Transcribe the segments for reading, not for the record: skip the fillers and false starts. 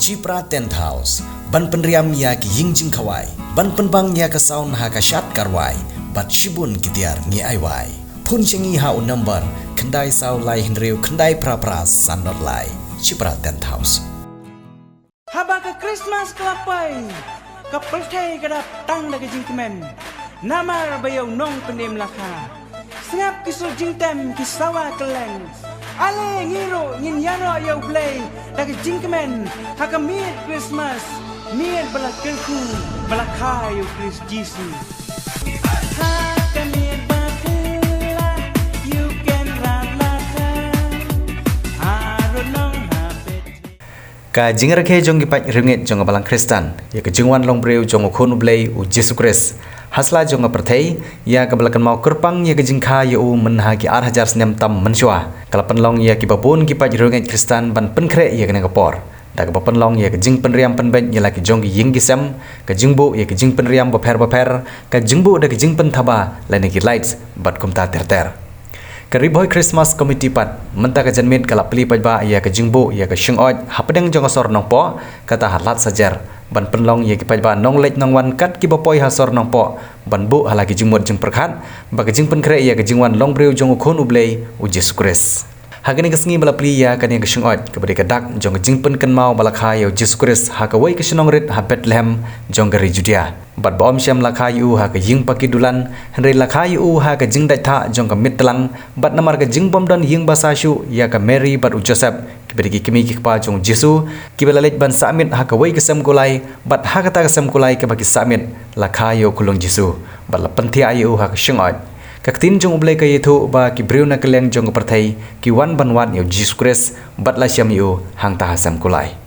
Cipra Tent House, ban penriam ya ki yingjing kawai, ban penbang ya ka sound ha ka shat karwai, bat shibun kitiar ngi aiwai. Pun cengi ha un number, kendai sau lai hinriu kendai pra-pra sanot lai. Cipra Tent House. Haba ke Christmas kelapai, ke peltai kedap tang lagi jingkemen. Namar bayau nong pendem laka. Sengap kisul jingtem kisawa keleng. Ale ngiro ngin yano yau play lagi jingkemen. Haka miet Christmas, miet balak kelku, balak kayu Chris Jesus. Haka miet bakula, you can run laka. Harunong Ka jing rakhe jong ki pat ringit jong balang Kristan ya ka jingwan long breu jong khonu blei u Jesu Christ hasla jong perthei ya ka balakan mau kerpang ya ka jingkha ya u menha ki 8,000 senem tam mensyua kalapan long ya ki babun ki pat ringit Kristan ban penkre ya kena kapor da ka papan long ya ka jing penriam penben ya la ki jong ki ying gisam ka jingbu ya ka jing penriam baper ka jingbu da ka jing penthaba lane ki lights bat kumta terter Keriboy Christmas Committee pat menta ka janmit kala peli pajba ya ka jingbu ya ka shingoj hapadeng jong asor nong po kata halat sajar ban penlong ya ki pajba nong lech nong wan kat ki bapoi hasor nong po ban bu halagi jingmot jing perkhat ba ka jing penkre ya ka jingwan long breu jong khon ublei u Jesu Christ hagani ka sngi bala peli ya ka ne ka shingoj ka bari ka dak jong jing pen kan mau bala kha ya Jesu Christ ha ka wei ka shinong rit ha Bethlehem jong gari Judea bat bom syam lakha yu ha ka jing pakidulan henry lakha yu ha ka jing dai tha jong ka mitlang bat namar ka jing bom don ying basashu ya ka Mary bat u Joseph ki beri ki kimi ki pa jong Jesu ki belalej ban samit ha ka wei ka sam kulai bat ha ka ta ka sam kulai ka bagi samit lakha yu kulung Jesu bat la penthi ayu ha ka shingoj ka tin jong ublei ka yithu ba ki breu na keleng jong ka perthei ki wan ban wan yu Jesus Christ bat la syam yu hang ta sam kulai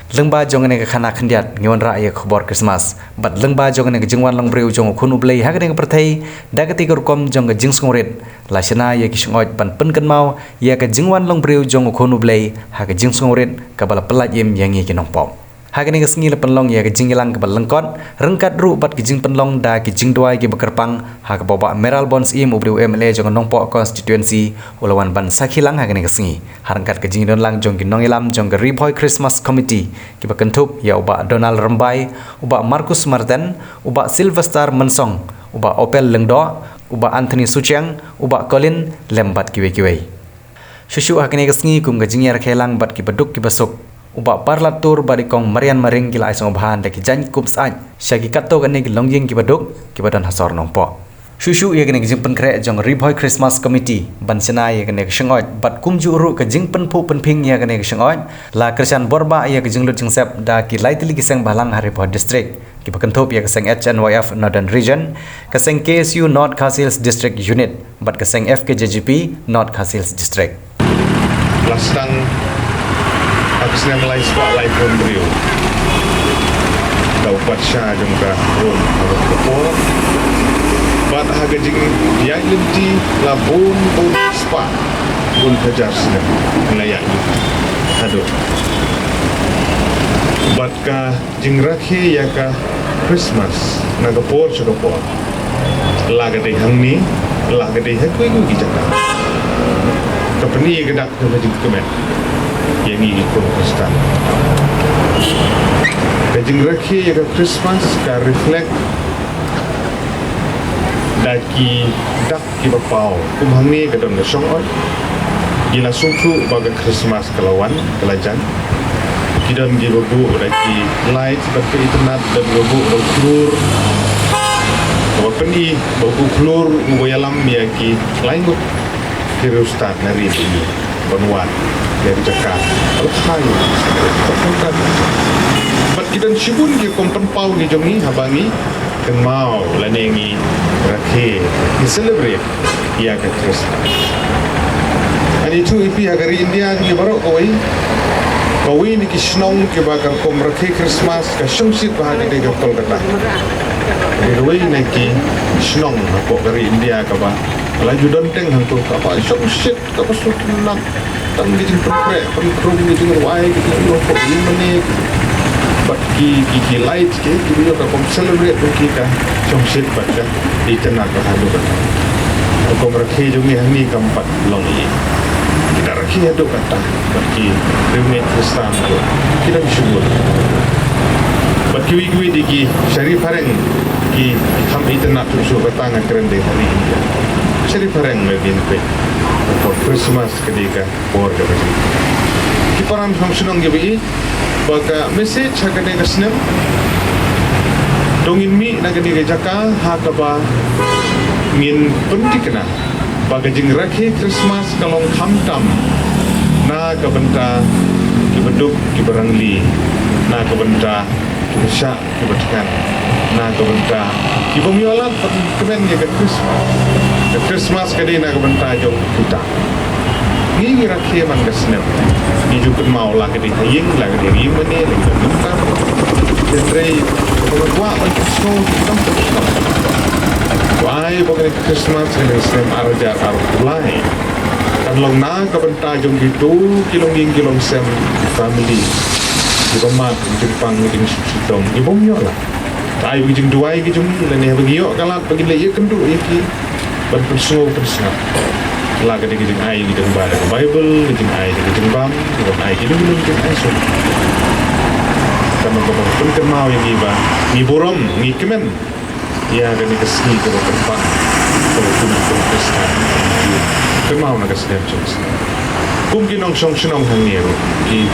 lengba jong ne ka khana khandiat ngiwan ra ya khobor Christmas bat lengba jong ne ka jingwan long breu jong khunu blei ha ka ne ka perthei da ka ti kom jong ka jing sngrit la shana ya ki shngoj ban pen kan mau ya ka jingwan long breu jong khunu blei ha ka jing sngrit ka bala pelat yem yang ye ki nong pom ha ka ne ka sngi le penlong ya ka jingilang ka balengkot rengkat ru bat ki jing penlong da ki jing dwai ki bekerpang ha ka bawa Meral Bonds im ubreu MLA jong nong po constituency ulawan ban sakhilang ha ka ne ka sngi harangkat ka jing don lang jong ki nong ilam jong ka Riboy Christmas Committee ki bakentup ya uba Donald Rembai uba Marcus Martin uba Sylvester Mensong uba Opel Lengdo uba Anthony Sucheng uba Colin Lembat kiwe shushu hakne kasngi kum ga jingya rakhelang bat ki baduk ki basuk uba parlatur barikong Marian Maring kila aisong bahan da ki jan kups aj syagi katto gane ki longjing ki baduk ki badan hasor nong po shushu ye gane jing pen kre jong Riboy Christmas Committee ban sena ye gane shingoj bat kumju ru ka jing pen phu pen phing ye gane shingoj la Christian Borba ye ka jing lut jing sep da ki laitili ki sang balang Riboy District ki bakenthop ye ka sang HNYF Northern Region ka sang KSU North Khasils District Unit bat ka sang FKJGP North Khasils District Lastang aksnya mulai sebab lain pun beriu kau buat syah jengka pun harus kepol bat harga jing yang lebih labun pun sebab pun kejar sedang layak aduh bat ka jing rakhi ya ka Christmas na kepol cukupol laga deh hang ni laga deh hakui gu kijaka kapani gedak ke jing kemen yang ini ikut Kristen. Kajing rakhi ya Christmas ka reflect daki dak ki bapau kumhang ni kadang na syongoi gila sungku baga Christmas kelawan kelajan kidan gi babu daki light seperti internet dan babu klur bapeni babu klur ngoyalam ya ki lain kiri ustaz nari ini Banuan dari Jakarta. Kalau kayu, terangkat. But kita sibun dia kompen pau ni jongi habangi kan mau lanengi rakhe di celebrate ya ke Christmas. Ani tu ipi agar India ni baru kawai ni kisnong ke bakar kom rakhe Christmas ka syumsit bahagi di Kolkata. Kawai ni kisnong aku dari India ka ba laju donteng hantu apa syumsit ka pasut nak tang di perpre perprum di wai gitu rokok 5 menit bat ki light ke video ka kom celebrate kita syumsit baca di tenaga hadu ko rakhe jongi hani kampat longi Rakhia do kata bagi ringgit Kristen tu kita bersyukur. Bagi wigi digi Syarif Hareng ki ham internet tu kata ngak kerende hari ini. Syarif Hareng lebih pe for Christmas ketika por ke bagi. Kiparan hamsunong gibi baga message hakane kasnem dongin mi nagani gejaka hakaba ngin pentikna baga jing rakhi Christmas kalong hamtam na kabenta kibeduk kiberangli na kabenta kibesya kibetkan na kabenta kibomyolat kemen ya ke Christmas kadi na kabenta jong kita ngi rakhi man kasnem ni jukun mau la kadi haying la kadi rimane la kabenta detrei Wah, so why bukan Christmas ini sem arja arulai. Kalau na kabenta jong gitu kilong sem family. Di rumah Jepang di Sidong di bomyo lah. Tai jing duai ki jong la ne bagio kala bagi le ye kendu ye ki ban perso persna. La ka de jing ai di deng ba Bible jing ai di jing bam jing ai ki deng jing ai so. Kamu pun kenal yang iba, ni borom, ni kemen, ya kan ni kesni tu bertempat, kalau tu nak berpesat, kenal nak kesni macam tu. Mungkin orang song hangir, ki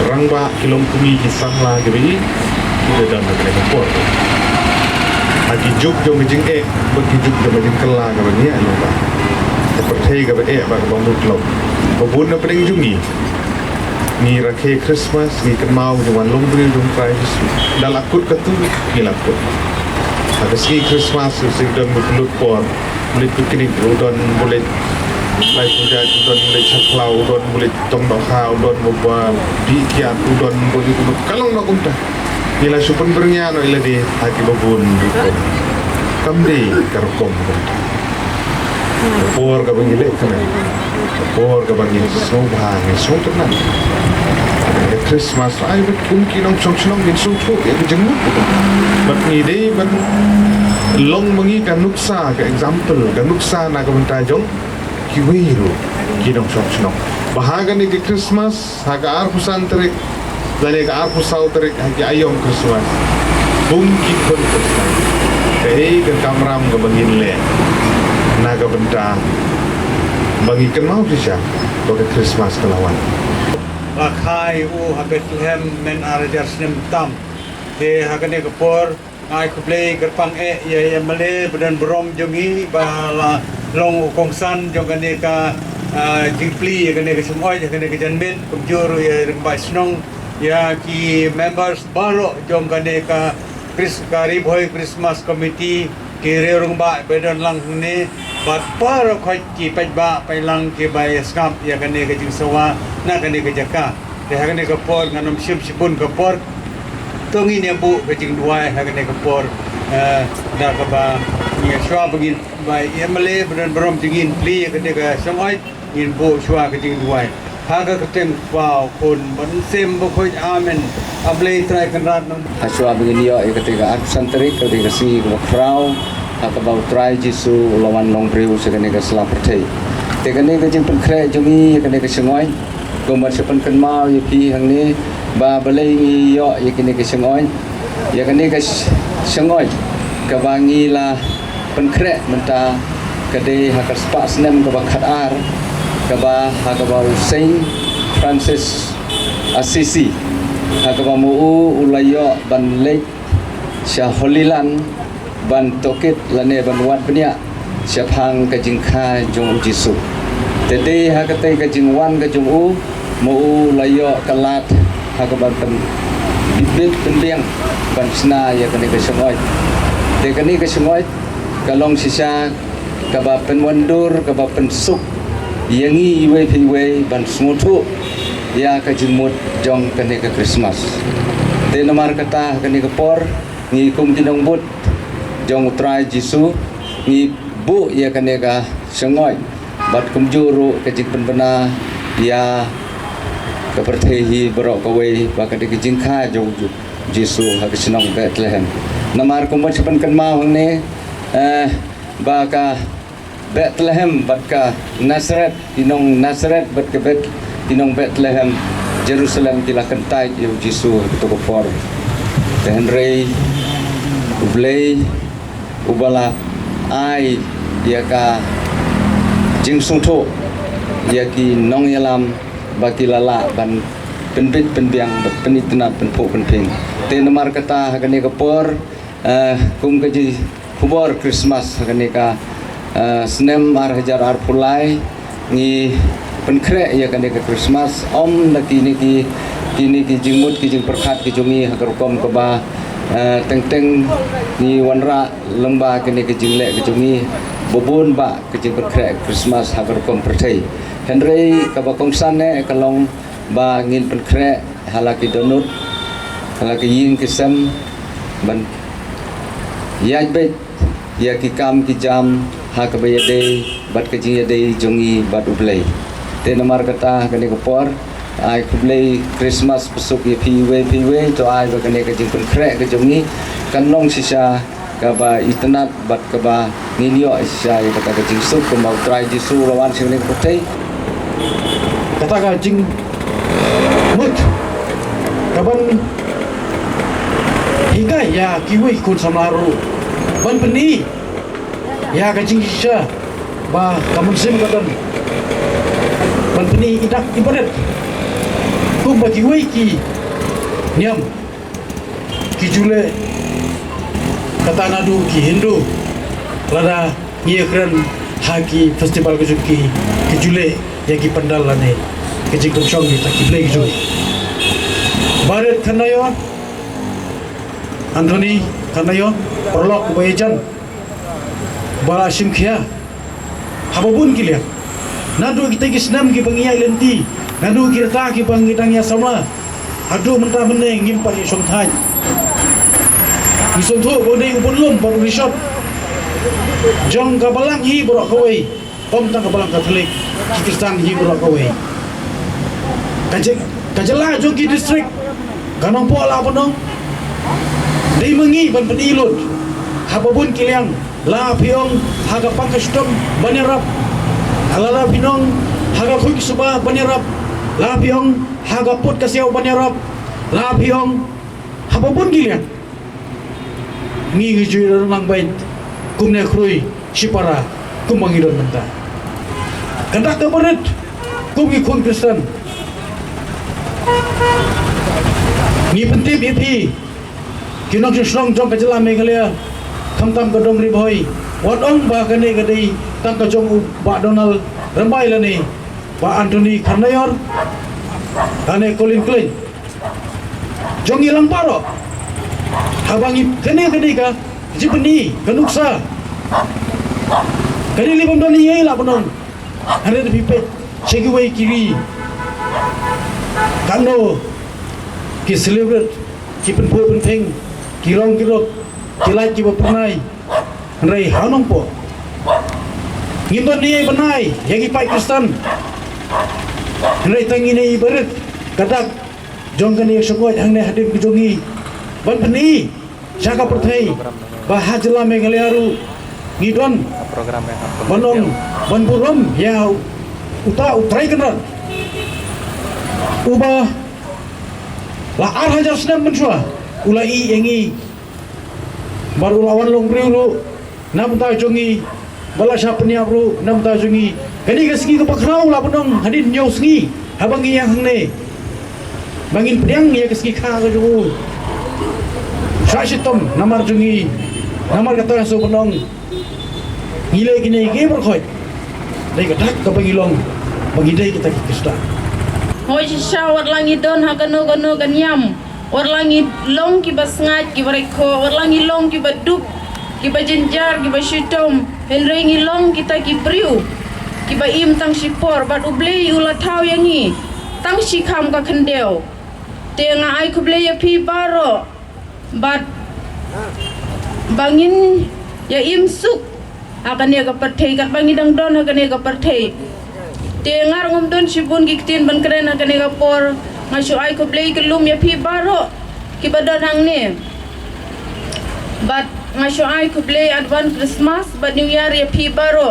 rangba kilom kumi kisah lah kebi, kita dah nak kena kompor. Agi juk jom jeng bagi juk jom jeng kelah kebi ni anu bah, seperti kebi bah bambu kelom, babun apa yang jungi. Ni rakhe Christmas ni kenmau dengan lombre jom try dal akut ketu ni lakut ada si Christmas sedang berkelut por boleh piknik udon boleh lai puja udon boleh chaklau udon boleh tong bakha udon moba di kiat udon boleh kalong nak unta nila supun bernya no ila di hati babun kamde karkom por ka bangile kana por ka bangile so bhang so tenang Christmas ay bet mungkin orang song din suku ya jenguk bet ni dei ben long mengi kan nuksa ka example kan nuksa na ka bentajong kiwiru kidong song bahaga ni ke Christmas haga arpusan terik dan ka arpusau terik hagi ayom Christmas mungkin pun Christmas dei kan kamram ka bangin le na ka benta bagi kan mau bisa bagi Christmas kelawan Lakai Bethlehem men arajar snem tam he hakane kapor ai kuplay gerpang ya male badan berom jongi bala long kongsan jongane ka jingpli ya kane ka semoy ya kane ka janmen kumjur ya rimba snong ya ki members baro jongane ka Kari Boy Christmas Committee kiri rumba badan lang ne bat par khoi ki pajba pailang ke bai skap ya kane ka jingsawa na kane ka jaka de kane ka por nganom sipun ka por tongi ne bu ka jing duai kane ka por da ka ba ni shwa begin bai emale badan brom jingin pli kane ka samai in bu shwa ka jing duai haga keteng wow kon ban sem bo khoi amen ablei try kan rat nam aswa begini yo ketika santri ketika si crowd akabau try jisu lawan long breu segane ka sela pertai tegane ka jing penkre jongi kane ka sengoi gomat sepen kan mau yapi hang ni ba balai yo yakine ka sengoi yakane ka sengoi ka bangi la penkre menta kade hakar spa snem ka bakhat ar kaba hakaba Saint Francis Assisi hakaba mu ulayo ban lek syaholilan ban toket lane ban wat penia syapang ka jingkha jong jisu tete hakate ka jingwan ka jong u mu ulayo kalat hakaba ban bibit pendiang ban sna ya kane ka semoi te kane ka semoi kalong sisa kaba penwandur kaba pensuk yangi iwe piwe ban smutu ya ka jingmut jong kane ka Christmas te nomar kata kane ka por ngi kum jinong but jong try jisu ngi bu ya kane ka sengoi bat kum juru ka jing penbena ya ka perthehi borok ka we ba ka de jing kha jong jisu ha ka sinong Bethlehem nomar kum bat sepen kan ma hang ne ba ka Bethlehem bat ka Nazareth tinong Nazareth bat ka tinong Bethlehem Jerusalem tila kentai yu Jisu to ko por Henry ublei ubala ai dia ka jing sung tho dia ki nong yalam baki lala ban penbit penbiang bat penitna penpo penping te namar kata hagane ka por kum ka ji kubor Christmas hagane ka senem ar hajar ar pulai ni penkre ya kan ke Christmas om na kini ki jingmut ki jing perkhat ki jungi hagar kom ke ba teng ni wanra lengba kini ke jingle ke jungi bobon ba ke jing penkre Christmas hagar kom perthai Henry ka ba kongsan ne kalong ba ngin penkre halaki donut halaki yin kisam ban yaj bet ya ki kam ki jam ha ka bayade bat ka jing yade jongi bat ublei te namar kata kane ko por ai kublei Christmas pesuk ye piwe to ai ba kane ka jing kun kre ka jongi kanong sisa ka ba itnat bat ka ba nginyo sisa ye kata ka jing suk ko mau try Jisu lawan sing ne ko tei kata ka jing mut kaban hingga ya kiwi kun samlaru ban peni ya ka jing sisa ba kamun sim kadan Pantini idak ibadat kum bagi wiki niam ki jule kata nadu ki Hindu lada ia keren haki festival kejuki ki jule ya ki pandal lane ke jing konsong ni tak ki play ki jule baret kanayo Anthony kanayo perlok bayajan bala simkhia hababun kilia nadu kita kisnam ki bangia lenti nadu kita ki bangitang ya sama adu mentah meneng ngimpat di song thai di song thu bode ubun lum baru resort jong ka balang hi borok kawai tom tang ka balang Katolik ki Kristen hi borok kawai kajela jong ki district kanong po la ponong dei mengi ban pedilut hababun kiliang la piong haga pakastom banirap alala pinong haga khuik suba banirap la piong haga put kasiaw banirap la piong hababun gilian ngi ngi lang bait kumne krui sipara kumangidon menta kandak ka baret kumgi kun Kristen ngi pentip ipi kinong shrong jong kajela megalia kamtam kadong ribhoi wadong ba kane kadai tam ka jong ba Donald rambai lani ba Anthony Karnayor ane Colin Klein jong ilang paro habangi kane ka jipni kanuksa kani libam doni yai la bonong ane de pipe chegiwei kiri kano ki celebrate ki penpo penting kirong kirok kilai ki bapernai rei hanong po ngindon ni benai yagi pai Kristen rei tangi ni ibarat kadak jong kani sokoi hang ne hadir kujongi ban peni saka perthai bahajla megaliaru ngidon banong ban burom ya utrai kenal ubah la ar hajar senam mensua ulai yengi baru lawan long priu nam ta jongi bala syapni abru nam ta jongi kani gaski ke pakrau la benong hadin nyau sengi habangi yang hangne bangin pedang ya gaski kha ke jongu syashitom namar jongi namar kata so benong ngile kini ge berkhoi dai kadak ke pangilong bagi dai kita kista hoi syawat langit don hakano gano ganyam warlangi long ki basngat ki bareko warlangi long ki baduk ki bajenjar ki bashitom henrengi long kita ki priu ki ba im tang sipor bat ublei ula thau yangi tang sikham ka khandeu tenga ai kublei ya pi baro bat bangin ya im suk akan ya ka perthei kat bangi dang don akan ya ka perthei tengar ngomdon sibun ki tin ban kren akan ya ka por ngasu ai kublei kelum ya pi baro ki badon hang ne bat ngasu ai kublei advan Christmas bat New Year ya pi baro